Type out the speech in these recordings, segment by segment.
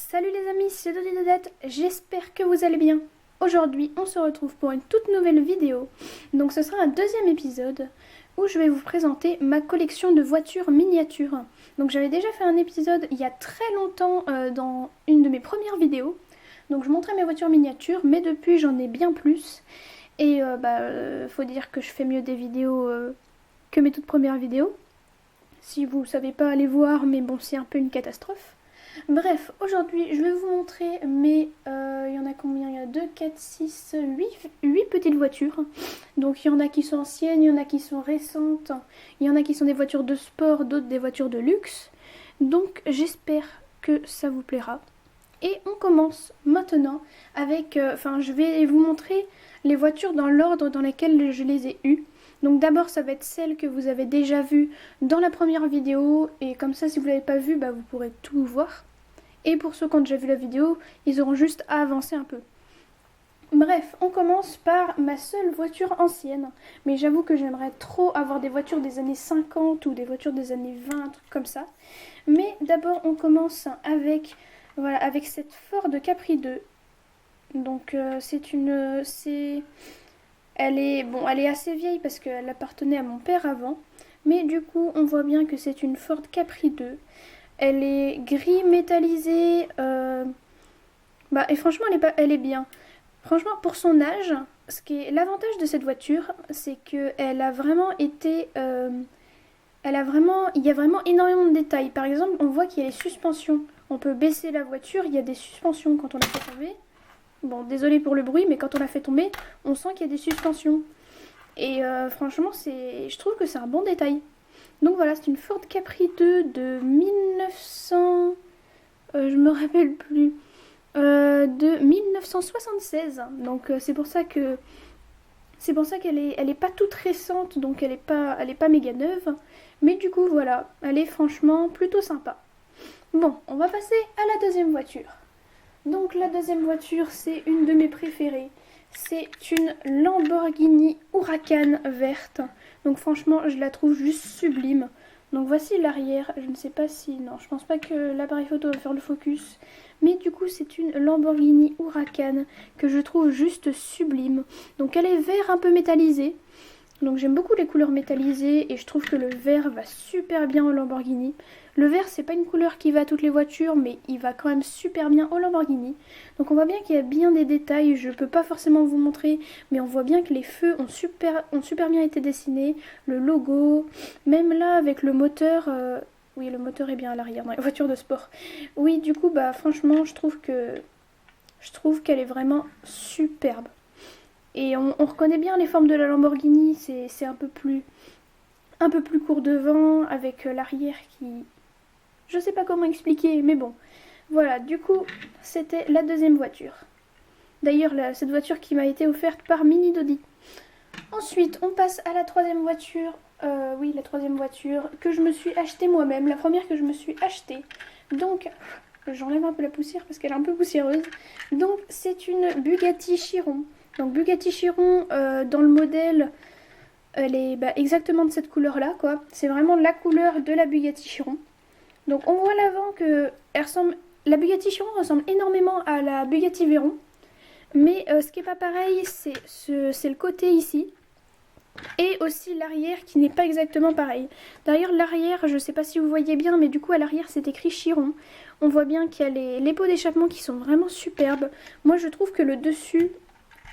Salut les amis, c'est Dodi Dodette, j'espère que vous allez bien. Aujourd'hui, on se retrouve pour une toute nouvelle vidéo. Donc ce sera un deuxième épisode où je vais vous présenter ma collection de voitures miniatures. Donc j'avais déjà fait un épisode il y a très longtemps dans une de mes premières vidéos. Donc je montrais mes voitures miniatures, mais depuis j'en ai bien plus. Et faut dire que je fais mieux des vidéos que mes toutes premières vidéos. Si vous savez pas, allez voir, mais bon, c'est un peu une catastrophe. Bref, aujourd'hui, je vais vous montrer mes... il y en a combien? Il y a 2, 4, 6, 8 petites voitures. Donc il y en a qui sont anciennes, il y en a qui sont récentes. Il y en a qui sont des voitures de sport, d'autres des voitures de luxe. Donc j'espère que ça vous plaira. Et on commence maintenant avec... je vais vous montrer les voitures dans l'ordre dans lequel je les ai eues. Donc d'abord ça va être celle que vous avez déjà vue dans la première vidéo. Et comme ça si vous ne l'avez pas vue, vous pourrez tout voir. Et pour ceux qui ont déjà vu la vidéo, ils auront juste à avancer un peu. Bref, on commence par ma seule voiture ancienne. Mais j'avoue que j'aimerais trop avoir des voitures des années 50 ou des voitures des années 20, un truc comme ça. Mais d'abord on commence avec, avec cette Ford Capri 2. Donc elle est assez vieille parce qu'elle appartenait à mon père avant. Mais du coup, on voit bien que c'est une Ford Capri 2. Elle est gris métallisée. Et franchement, elle est bien. Franchement, pour son âge, l'avantage de cette voiture, c'est qu'elle a vraiment été... il y a vraiment énormément de détails. Par exemple, on voit qu'il y a les suspensions. On peut baisser la voiture, il y a des suspensions quand on la fait tomber. Bon, désolé pour le bruit, mais quand on la fait tomber, on sent qu'il y a des suspensions. Et franchement, je trouve que c'est un bon détail. Donc voilà, c'est une Ford Capri 2 de 1900... je me rappelle plus. De 1976. Donc c'est pour ça qu'elle est pas toute récente, donc elle est pas méga neuve. Mais du coup, voilà, elle est franchement plutôt sympa. Bon, on va passer à la deuxième voiture. Donc la deuxième voiture, c'est une de mes préférées. C'est une Lamborghini Huracan verte. Donc franchement, je la trouve juste sublime. Donc voici l'arrière. Je ne sais pas si... Non, je pense pas que l'appareil photo va faire le focus. Mais du coup, c'est une Lamborghini Huracan que je trouve juste sublime. Donc elle est vert un peu métallisé. Donc j'aime beaucoup les couleurs métallisées et je trouve que le vert va super bien au Lamborghini. Le vert, c'est pas une couleur qui va à toutes les voitures, mais il va quand même super bien au Lamborghini. Donc on voit bien qu'il y a bien des détails, je peux pas forcément vous montrer, mais on voit bien que les feux ont super bien été dessinés. Le logo, même là avec le moteur... Oui, le moteur est bien à l'arrière dans les voitures de sport. Oui, du coup, franchement, je trouve qu'elle est vraiment superbe. Et on reconnaît bien les formes de la Lamborghini, c'est un peu plus court devant, avec l'arrière qui... Je sais pas comment expliquer, mais bon. Voilà, du coup, c'était la deuxième voiture. D'ailleurs, cette voiture qui m'a été offerte par Mini Dodi. Ensuite, on passe à la troisième voiture. La troisième voiture que je me suis achetée moi-même. La première que je me suis achetée. Donc, j'enlève un peu la poussière parce qu'elle est un peu poussiéreuse. Donc, c'est une Bugatti Chiron. Donc, Bugatti Chiron, dans le modèle, elle est exactement de cette couleur-là, quoi. C'est vraiment la couleur de la Bugatti Chiron. Donc, on voit à l'avant que la Bugatti Chiron ressemble énormément à la Bugatti Veyron. Mais ce qui n'est pas pareil, c'est le côté ici. Et aussi l'arrière qui n'est pas exactement pareil. D'ailleurs l'arrière, je ne sais pas si vous voyez bien, mais du coup à l'arrière c'est écrit Chiron. On voit bien qu'il y a les pots d'échappement qui sont vraiment superbes. Moi je trouve que le dessus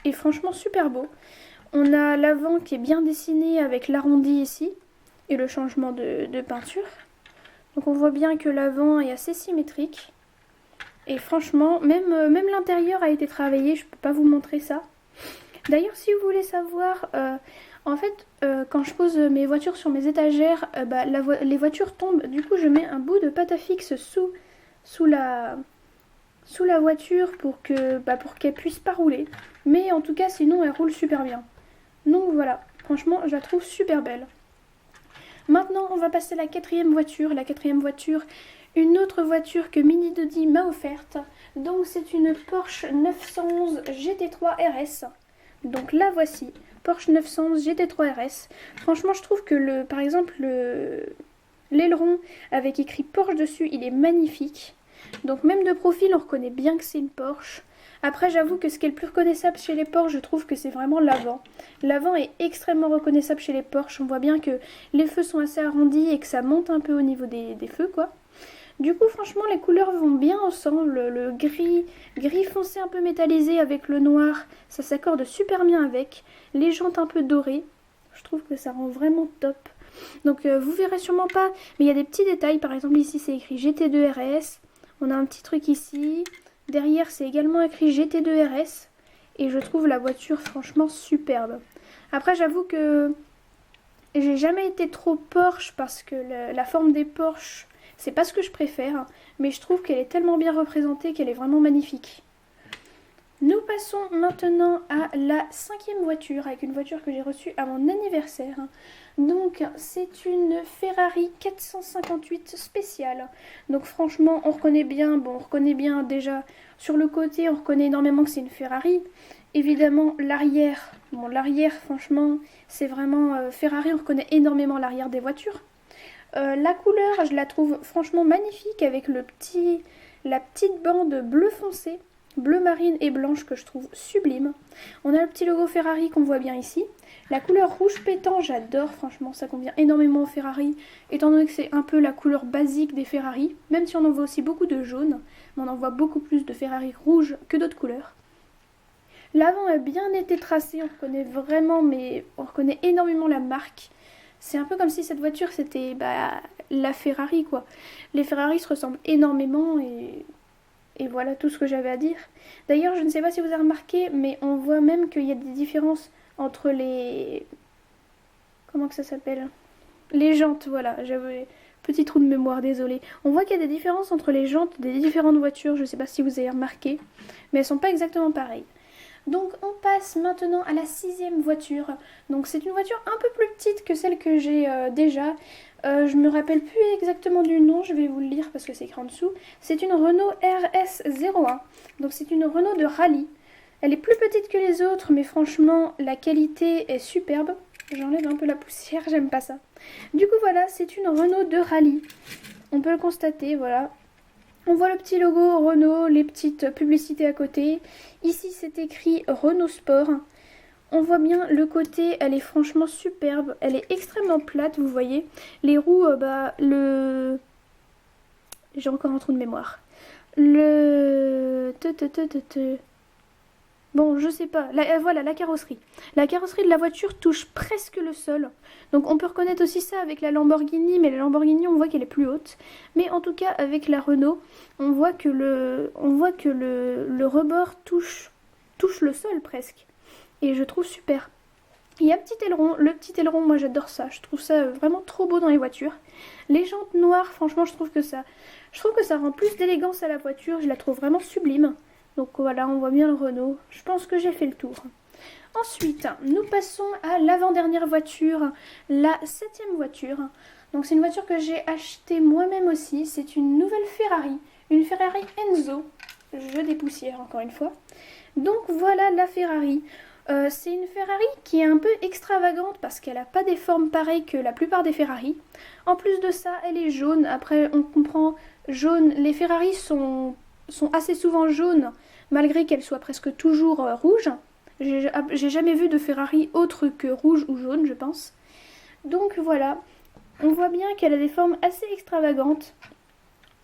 est franchement super beau. On a l'avant qui est bien dessiné avec l'arrondi ici. Et le changement de peinture. Donc on voit bien que l'avant est assez symétrique. Et franchement, même l'intérieur a été travaillé, je ne peux pas vous montrer ça. D'ailleurs si vous voulez savoir... En fait, quand je pose mes voitures sur mes étagères, les voitures tombent. Du coup, je mets un bout de pâte à fixe sous la voiture pour qu'elle puisse pas rouler. Mais en tout cas, sinon, elle roule super bien. Donc voilà, franchement, je la trouve super belle. Maintenant, on va passer à la quatrième voiture. La quatrième voiture, une autre voiture que Mini Dodi m'a offerte. Donc, c'est une Porsche 911 GT3 RS. Donc la voici. Porsche 911 GT3 RS. Franchement, je trouve que par exemple, l'aileron avec écrit Porsche dessus, il est magnifique. Donc même de profil, on reconnaît bien que c'est une Porsche. Après, j'avoue que ce qui est le plus reconnaissable chez les Porsche, je trouve que c'est vraiment l'avant. L'avant est extrêmement reconnaissable chez les Porsche. On voit bien que les feux sont assez arrondis et que ça monte un peu au niveau des feux, quoi. Du coup, franchement, les couleurs vont bien ensemble. Le gris foncé un peu métallisé avec le noir, ça s'accorde super bien avec. Les jantes un peu dorées, je trouve que ça rend vraiment top. Donc, vous verrez sûrement pas, mais il y a des petits détails. Par exemple, ici, c'est écrit GT2 RS. On a un petit truc ici. Derrière, c'est également écrit GT2 RS. Et je trouve la voiture franchement superbe. Après, j'avoue que j'ai jamais été trop Porsche parce que la forme des Porsche, c'est pas ce que je préfère. Mais je trouve qu'elle est tellement bien représentée qu'elle est vraiment magnifique. Nous passons maintenant à la 5e voiture, avec une voiture que j'ai reçue à mon anniversaire. Donc c'est une Ferrari 458 spéciale. Donc franchement on reconnaît bien déjà sur le côté, on reconnaît énormément que c'est une Ferrari. Évidemment l'arrière, l'arrière franchement c'est vraiment Ferrari, on reconnaît énormément l'arrière des voitures. La couleur je la trouve franchement magnifique avec la petite bande bleu foncé. Bleu marine et blanche que je trouve sublime. On a le petit logo Ferrari qu'on voit bien ici. La couleur rouge pétant, j'adore, franchement, ça convient énormément aux Ferrari, étant donné que c'est un peu la couleur basique des Ferrari, même si on en voit aussi beaucoup de jaune, mais on en voit beaucoup plus de Ferrari rouge que d'autres couleurs. L'avant a bien été tracé, on reconnaît vraiment, mais on reconnaît énormément la marque. C'est un peu comme si cette voiture c'était la Ferrari quoi. Les Ferrari se ressemblent énormément et voilà tout ce que j'avais à dire. D'ailleurs, je ne sais pas si vous avez remarqué, mais on voit même qu'il y a des différences entre les... Comment que ça s'appelle? Les jantes, voilà. J'avais petit trou de mémoire, désolé. On voit qu'il y a des différences entre les jantes des différentes voitures. Je ne sais pas si vous avez remarqué, mais elles sont pas exactement pareilles. Donc on passe maintenant à la 6e voiture. Donc c'est une voiture un peu plus petite que celle que j'ai déjà. Je me rappelle plus exactement du nom, je vais vous le lire parce que c'est écrit en dessous. C'est une Renault RS01. Donc c'est une Renault de rallye. Elle est plus petite que les autres, mais franchement la qualité est superbe. J'enlève un peu la poussière, j'aime pas ça. Du coup voilà, c'est une Renault de rallye. On peut le constater, voilà. On voit le petit logo Renault, les petites publicités à côté. Ici, c'est écrit Renault Sport. On voit bien le côté, elle est franchement superbe. Elle est extrêmement plate, vous voyez. Les roues, j'ai encore un trou de mémoire. Bon, je sais pas. Voilà, la carrosserie. La carrosserie de la voiture touche presque le sol. Donc on peut reconnaître aussi ça avec la Lamborghini, mais la Lamborghini, on voit qu'elle est plus haute. Mais en tout cas, avec la Renault, on voit que le rebord touche le sol presque. Et je trouve super. Il y a un petit aileron. Le petit aileron, moi j'adore ça. Je trouve ça vraiment trop beau dans les voitures. Les jantes noires, franchement, je trouve que ça rend plus d'élégance à la voiture. Je la trouve vraiment sublime. Donc voilà, on voit bien le Renault. Je pense que j'ai fait le tour. Ensuite, nous passons à l'avant-dernière voiture, la 7e voiture. Donc c'est une voiture que j'ai achetée moi-même aussi. C'est une nouvelle Ferrari, une Ferrari Enzo. Je dépoussière encore une fois. Donc voilà la Ferrari. C'est une Ferrari qui est un peu extravagante parce qu'elle n'a pas des formes pareilles que la plupart des Ferrari. En plus de ça, elle est jaune. Après, on comprend jaune. Les Ferrari sont assez souvent jaunes, malgré qu'elles soient presque toujours rouges. J'ai jamais vu de Ferrari autre que rouge ou jaune, je pense. Donc voilà, on voit bien qu'elle a des formes assez extravagantes.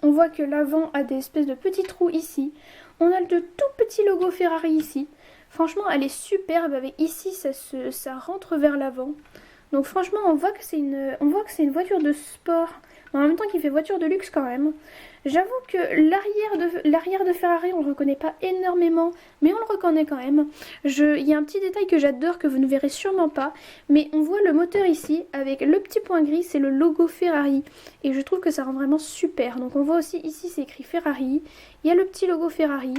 On voit que l'avant a des espèces de petits trous ici. On a de tout petits logos Ferrari ici. Franchement, elle est superbe. Avec ici, ça rentre vers l'avant. Donc franchement, on voit que c'est une voiture de sport, mais en même temps qui fait voiture de luxe quand même. J'avoue que l'arrière de Ferrari, on le reconnaît pas énormément, mais on le reconnaît quand même. Il y a un petit détail que j'adore, que vous ne verrez sûrement pas, mais on voit le moteur ici, avec le petit point gris, c'est le logo Ferrari. Et je trouve que ça rend vraiment super. Donc on voit aussi ici, c'est écrit Ferrari. Il y a le petit logo Ferrari.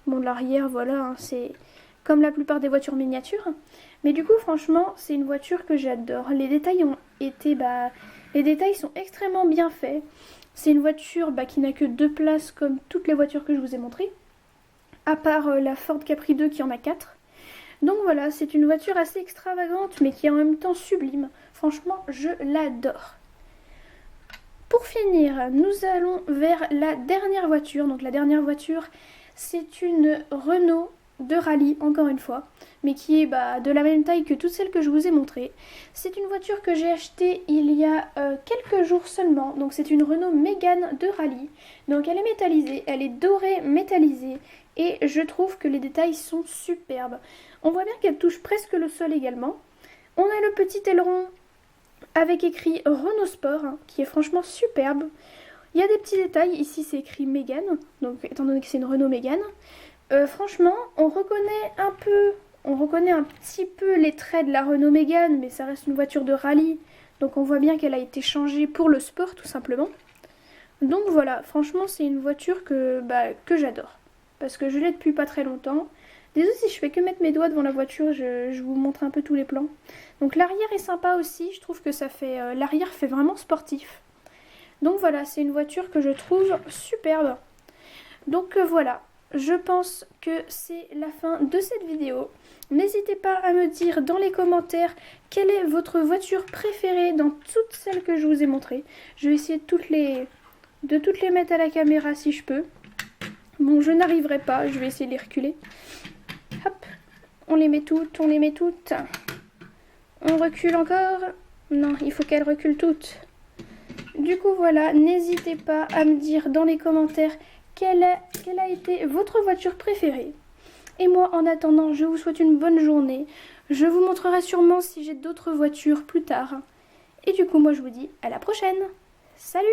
Bon, l'arrière, voilà, hein, c'est comme la plupart des voitures miniatures. Mais du coup, franchement, c'est une voiture que j'adore. Les détails les détails sont extrêmement bien faits. C'est une voiture qui n'a que 2 places comme toutes les voitures que je vous ai montrées. À part la Ford Capri 2 qui en a 4. Donc voilà, c'est une voiture assez extravagante mais qui est en même temps sublime. Franchement, je l'adore. Pour finir, nous allons vers la dernière voiture. Donc la dernière voiture, c'est une Renault de rallye, encore une fois, mais qui est de la même taille que toutes celles que je vous ai montrées. C'est une voiture que j'ai achetée il y a quelques jours seulement. Donc c'est une Renault Mégane de rallye. Donc elle est métallisée, elle est dorée métallisée. Et je trouve que les détails sont superbes. On voit bien qu'elle touche presque le sol également. On a le petit aileron avec écrit Renault Sport, qui est franchement superbe. Il y a des petits détails, ici c'est écrit Mégane, donc étant donné que c'est une Renault Mégane. Franchement, on reconnaît un petit peu les traits de la Renault Mégane, mais ça reste une voiture de rallye, donc on voit bien qu'elle a été changée pour le sport tout simplement. Donc voilà, franchement c'est une voiture que j'adore, parce que je l'ai depuis pas très longtemps. Désolée si je fais que mettre mes doigts devant la voiture, je vous montre un peu tous les plans. Donc l'arrière est sympa aussi, je trouve que l'arrière fait vraiment sportif. Donc voilà, c'est une voiture que je trouve superbe. Donc voilà, je pense que c'est la fin de cette vidéo. N'hésitez pas à me dire dans les commentaires quelle est votre voiture préférée dans toutes celles que je vous ai montrées. Je vais essayer de toutes les mettre à la caméra si je peux. Bon, je n'arriverai pas, je vais essayer de les reculer. Hop, on les met toutes, on les met toutes. On recule encore. Non, il faut qu'elles reculent toutes. Du coup, voilà, n'hésitez pas à me dire dans les commentaires quelle a été votre voiture préférée. Et moi, en attendant, je vous souhaite une bonne journée. Je vous montrerai sûrement si j'ai d'autres voitures plus tard. Et du coup, moi, je vous dis à la prochaine. Salut!